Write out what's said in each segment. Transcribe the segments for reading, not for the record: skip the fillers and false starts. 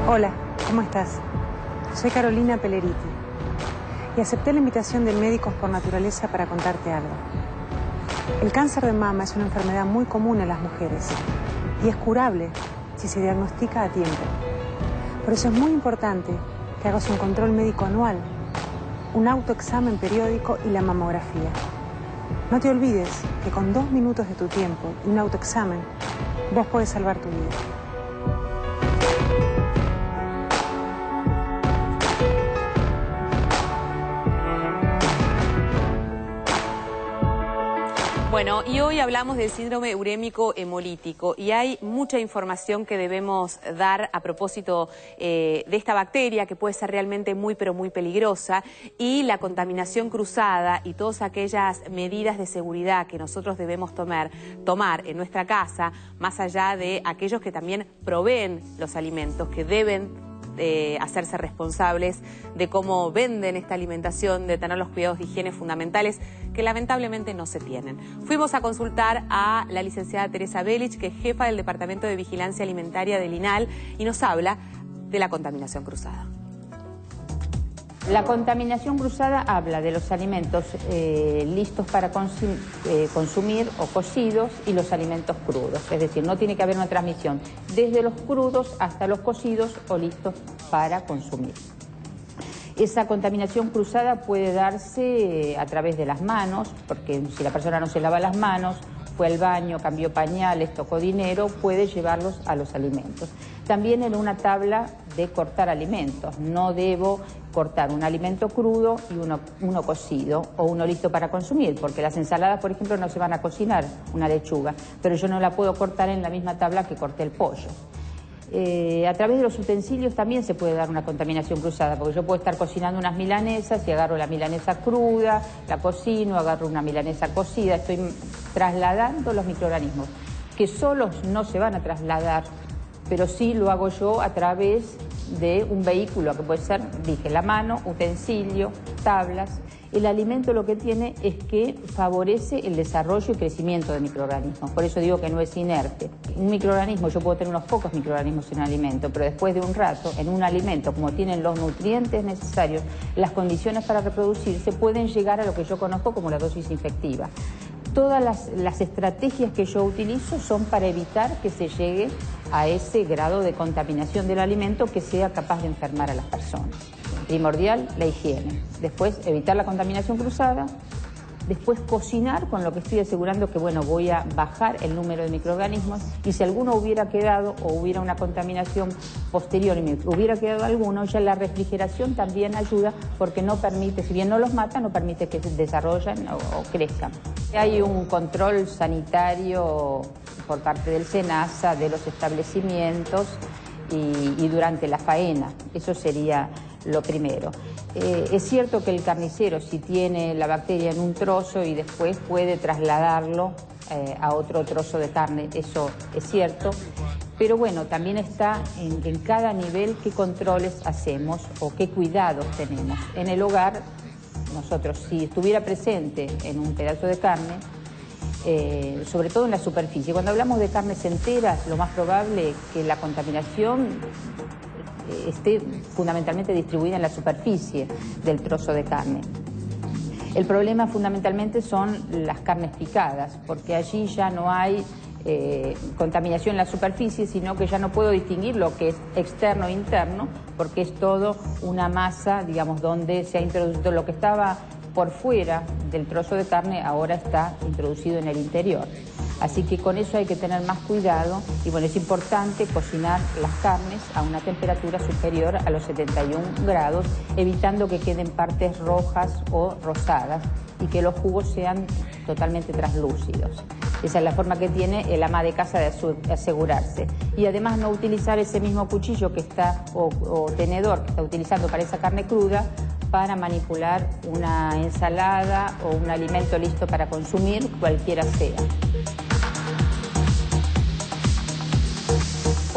Hola, ¿cómo estás? Soy Carolina Pelleriti y acepté la invitación del Médicos por Naturaleza para contarte algo. El cáncer de mama es una enfermedad muy común en las mujeres y es curable si se diagnostica a tiempo. Por eso es muy importante que hagas un control médico anual, un autoexamen periódico y la mamografía. No te olvides que con 2 minutos de tu tiempo y un autoexamen, vos podés salvar tu vida. Bueno, y hoy hablamos del síndrome urémico hemolítico y hay mucha información que debemos dar a propósito de esta bacteria que puede ser realmente muy pero muy peligrosa, y la contaminación cruzada y todas aquellas medidas de seguridad que nosotros debemos tomar en nuestra casa, más allá de aquellos que también proveen los alimentos, que deben hacerse responsables de cómo venden esta alimentación, de tener los cuidados de higiene fundamentales que lamentablemente no se tienen. Fuimos a consultar a la licenciada Teresa Belich, que es jefa del Departamento de Vigilancia Alimentaria del INAL, y nos habla de la contaminación cruzada. La contaminación cruzada habla de los alimentos listos para consumir o cocidos y los alimentos crudos. Es decir, no tiene que haber una transmisión desde los crudos hasta los cocidos o listos para consumir. Esa contaminación cruzada puede darse a través de las manos, porque si la persona no se lava las manos, fue al baño, cambió pañales, tocó dinero, puede llevarlos a los alimentos. También en una tabla de cortar alimentos. No debo cortar un alimento crudo y uno cocido o uno listo para consumir, porque las ensaladas, por ejemplo, no se van a cocinar, una lechuga, pero yo no la puedo cortar en la misma tabla que corté el pollo. A través de los utensilios también se puede dar una contaminación cruzada, porque yo puedo estar cocinando unas milanesas y agarro la milanesa cruda, la cocino, agarro una milanesa cocida, estoy trasladando los microorganismos, que solos no se van a trasladar, pero sí lo hago yo a través de un vehículo, que puede ser, dije, la mano, utensilio, tablas. El alimento lo que tiene es que favorece el desarrollo y crecimiento de microorganismos, por eso digo que no es inerte. Un microorganismo, yo puedo tener unos pocos microorganismos en un alimento, pero después de un rato, en un alimento, como tienen los nutrientes necesarios, las condiciones para reproducirse, pueden llegar a lo que yo conozco como la dosis infectiva. Todas las estrategias que yo utilizo son para evitar que se llegue a ese grado de contaminación del alimento que sea capaz de enfermar a las personas. Primordial, la higiene. Después, evitar la contaminación cruzada. Después, cocinar, con lo que estoy asegurando que, bueno, voy a bajar el número de microorganismos, y si alguno hubiera quedado o hubiera una contaminación posterior y me hubiera quedado alguno, ya la refrigeración también ayuda, porque no permite, si bien no los mata, no permite que se desarrollen o crezcan. Hay un control sanitario por parte del SENASA de los establecimientos y durante la faena, eso sería lo primero. Es cierto que el carnicero, si tiene la bacteria en un trozo y después puede trasladarlo a otro trozo de carne, eso es cierto, pero bueno, también está en cada nivel qué controles hacemos o qué cuidados tenemos. En el hogar, nosotros, si estuviera presente en un pedazo de carne, sobre todo en la superficie, cuando hablamos de carnes enteras, lo más probable es que la contaminación esté fundamentalmente distribuida en la superficie del trozo de carne. El problema fundamentalmente son las carnes picadas, porque allí ya no hay contaminación en la superficie, sino que ya no puedo distinguir lo que es externo e interno, porque es todo una masa, digamos, donde se ha introducido lo que estaba por fuera del trozo de carne, ahora está introducido en el interior. Así que con eso hay que tener más cuidado y bueno, es importante cocinar las carnes a una temperatura superior a los 71 grados, evitando que queden partes rojas o rosadas y que los jugos sean totalmente translúcidos. Esa es la forma que tiene el ama de casa de asegurarse. Y además no utilizar ese mismo cuchillo que está o tenedor que está utilizando para esa carne cruda para manipular una ensalada o un alimento listo para consumir, cualquiera sea.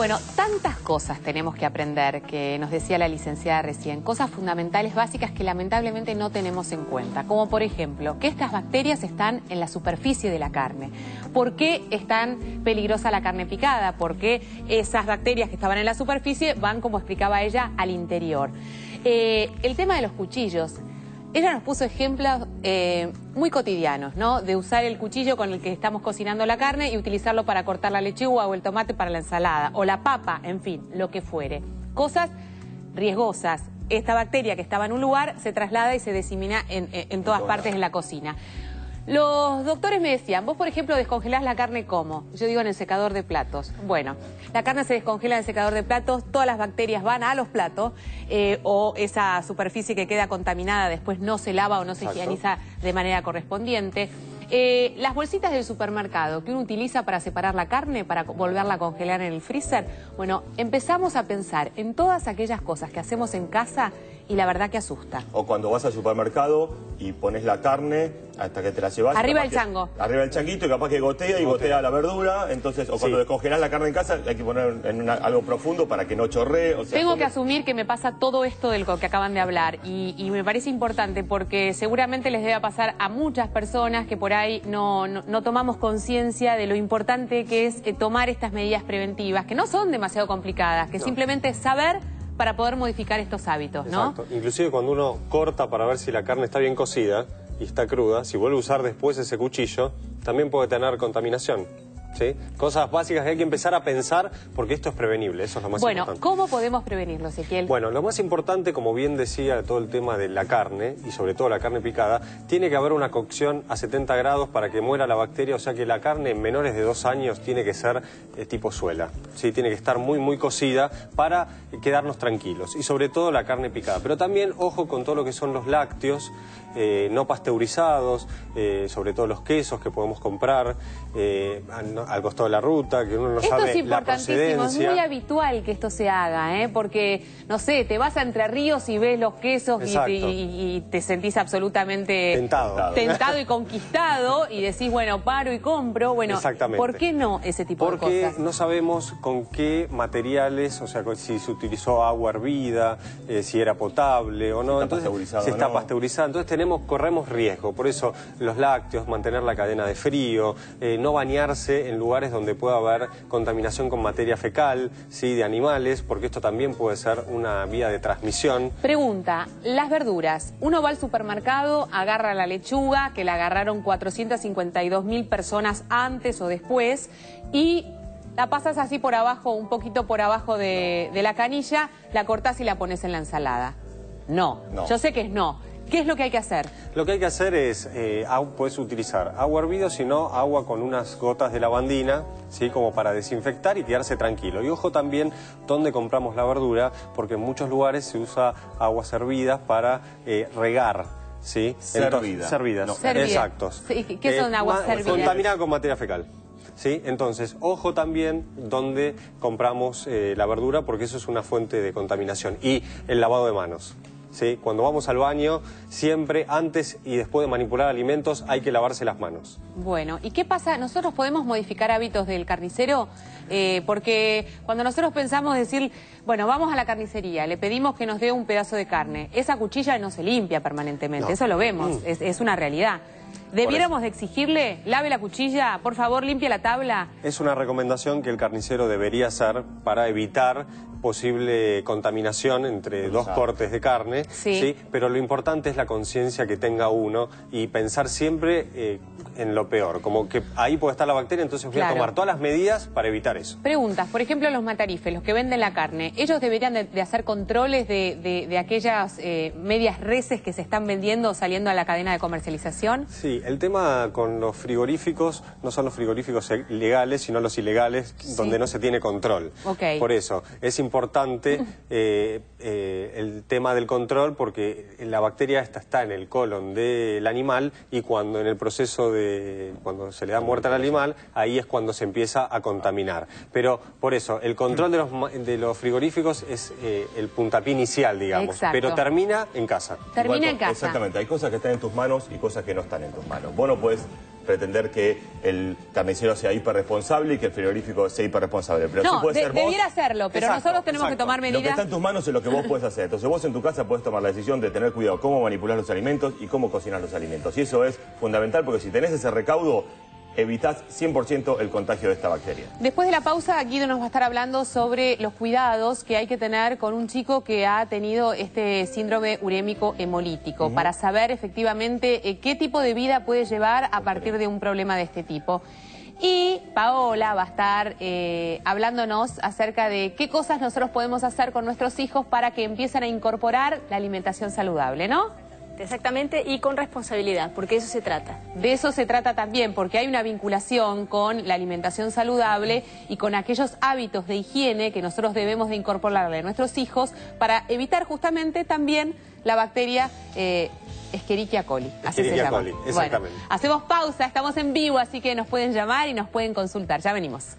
Bueno, tantas cosas tenemos que aprender, que nos decía la licenciada recién, cosas fundamentales, básicas que lamentablemente no tenemos en cuenta, como por ejemplo, que estas bacterias están en la superficie de la carne. ¿Por qué es tan peligrosa la carne picada? Porque esas bacterias que estaban en la superficie van, como explicaba ella, al interior. El tema de los cuchillos. Ella nos puso ejemplos muy cotidianos, ¿no? De usar el cuchillo con el que estamos cocinando la carne y utilizarlo para cortar la lechuga o el tomate para la ensalada, o la papa, en fin, lo que fuere. Cosas riesgosas. Esta bacteria que estaba en un lugar se traslada y se disemina en todas partes de la cocina. Los doctores me decían, vos por ejemplo descongelás la carne ¿cómo? Yo digo en el secador de platos. Bueno, la carne se descongela en el secador de platos, todas las bacterias van a los platos o esa superficie que queda contaminada después no se lava o no se higieniza de manera correspondiente. Las bolsitas del supermercado que uno utiliza para separar la carne, para volverla a congelar en el freezer, bueno, empezamos a pensar en todas aquellas cosas que hacemos en casa y la verdad que asusta. O cuando vas al supermercado y pones la carne hasta que te la llevas. Arriba el chango. Arriba el changuito y capaz que gotea y gotea la verdura. Entonces, o cuando descongelás la carne en casa, hay que poner en algo profundo para que no chorree. O sea, tengo que asumir que me pasa todo esto del que acaban de hablar y me parece importante porque seguramente les debe pasar a muchas personas que por ahí no tomamos conciencia de lo importante que es tomar estas medidas preventivas, que no son demasiado complicadas, que simplemente es saber para poder modificar estos hábitos, ¿no? Exacto. Inclusive cuando uno corta para ver si la carne está bien cocida y está cruda, si vuelve a usar después ese cuchillo, también puede tener contaminación. ¿Sí? Cosas básicas que hay que empezar a pensar porque esto es prevenible, eso es lo más importante. Bueno, ¿cómo podemos prevenirlo, Ezequiel? Bueno, lo más importante, como bien decía, todo el tema de la carne, y sobre todo la carne picada, tiene que haber una cocción a 70 grados para que muera la bacteria, o sea que la carne en menores de 2 años tiene que ser tipo suela, ¿sí? Tiene que estar muy cocida para quedarnos tranquilos, y sobre todo la carne picada. Pero también, ojo con todo lo que son los lácteos, no pasteurizados, sobre todo los quesos que podemos comprar, al costado de la ruta, que uno no sabe la procedencia. Esto es muy habitual que esto se haga, porque, no sé, te vas a Entre Ríos y ves los quesos y te sentís absolutamente tentado y conquistado y decís, bueno, paro y compro. Bueno, ¿por qué no ese tipo de cosas? Porque no sabemos con qué materiales, o sea, si se utilizó agua hervida, si era potable o no. Entonces, si está pasteurizada. Entonces corremos riesgo. Por eso los lácteos, mantener la cadena de frío, no bañarse en lugares donde pueda haber contaminación con materia fecal, ¿sí? De animales, porque esto también puede ser una vía de transmisión. Pregunta, las verduras. Uno va al supermercado, agarra la lechuga, que la agarraron 452.000 personas antes o después, y la pasas así por abajo, un poquito por abajo de la canilla, la cortás y la pones en la ensalada. No, yo sé que es no. ¿Qué es lo que hay que hacer? Lo que hay que hacer es, puedes utilizar agua hervida, sino agua con unas gotas de lavandina, ¿sí? Como para desinfectar y quedarse tranquilo. Y ojo también dónde compramos la verdura, porque en muchos lugares se usa aguas hervidas para regar. ¿Sí? Servidas. Exactos. ¿Qué son aguas servidas? Contaminadas con materia fecal. ¿Sí? Entonces, ojo también dónde compramos la verdura, porque eso es una fuente de contaminación. Y el lavado de manos. ¿Sí? Cuando vamos al baño, siempre antes y después de manipular alimentos hay que lavarse las manos. Bueno, ¿y qué pasa? ¿Nosotros podemos modificar hábitos del carnicero? Porque cuando nosotros pensamos decir, bueno, vamos a la carnicería, le pedimos que nos dé un pedazo de carne, esa cuchilla no se limpia permanentemente, eso lo vemos, es una realidad. ¿Debiéramos de exigirle, lave la cuchilla, por favor, limpie la tabla? Es una recomendación que el carnicero debería hacer para evitar posible contaminación entre dos cortes de carne, ¿sí? Pero lo importante es la conciencia que tenga uno y pensar siempre en lo peor, como que ahí puede estar la bacteria, entonces voy a tomar todas las medidas para evitar eso. Preguntas, por ejemplo, los matarifes, los que venden la carne, ¿ellos deberían de hacer controles de aquellas medias reses que se están vendiendo o saliendo a la cadena de comercialización? Sí, el tema con los frigoríficos no son los frigoríficos legales, sino los ilegales, donde no se tiene control. Por eso, es importante el tema del control, porque la bacteria está en el colon del animal y cuando en el proceso cuando se le da muerte al animal, ahí es cuando se empieza a contaminar. Pero por eso, el control de los frigoríficos es el puntapié inicial, digamos. Pero termina en casa. Termina en casa. Exactamente, hay cosas que están en tus manos y cosas que no están en tus manos. Vos no podés pretender que el carnicero sea hiperresponsable y que el frigorífico sea hiperresponsable. Pero no, sí puede ser vos. Debiera hacerlo, pero nosotros tenemos que tomar medidas. Lo que está en tus manos es lo que vos puedes hacer. Entonces vos en tu casa podés tomar la decisión de tener cuidado cómo manipular los alimentos y cómo cocinar los alimentos. Y eso es fundamental porque si tenés ese recaudo, evitás 100% el contagio de esta bacteria. Después de la pausa, Guido nos va a estar hablando sobre los cuidados que hay que tener con un chico que ha tenido este síndrome urémico hemolítico, para saber efectivamente qué tipo de vida puede llevar a partir de un problema de este tipo. Y Paola va a estar hablándonos acerca de qué cosas nosotros podemos hacer con nuestros hijos para que empiecen a incorporar la alimentación saludable, ¿no? Exactamente, y con responsabilidad, porque de eso se trata. De eso se trata también, porque hay una vinculación con la alimentación saludable y con aquellos hábitos de higiene que nosotros debemos de incorporarle a nuestros hijos para evitar justamente también la bacteria Escherichia coli. Así se llama. Coli, exactamente. Bueno, hacemos pausa, estamos en vivo, así que nos pueden llamar y nos pueden consultar. Ya venimos.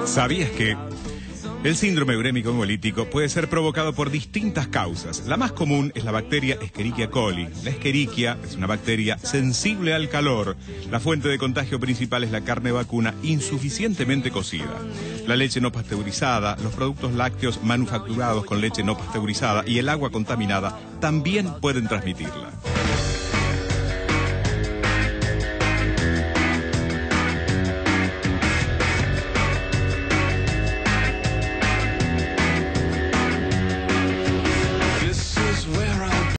¿Sabías que el síndrome urémico hemolítico puede ser provocado por distintas causas? La más común es la bacteria Escherichia coli. La Escherichia es una bacteria sensible al calor. La fuente de contagio principal es la carne vacuna insuficientemente cocida. La leche no pasteurizada, los productos lácteos manufacturados con leche no pasteurizada y el agua contaminada también pueden transmitirla.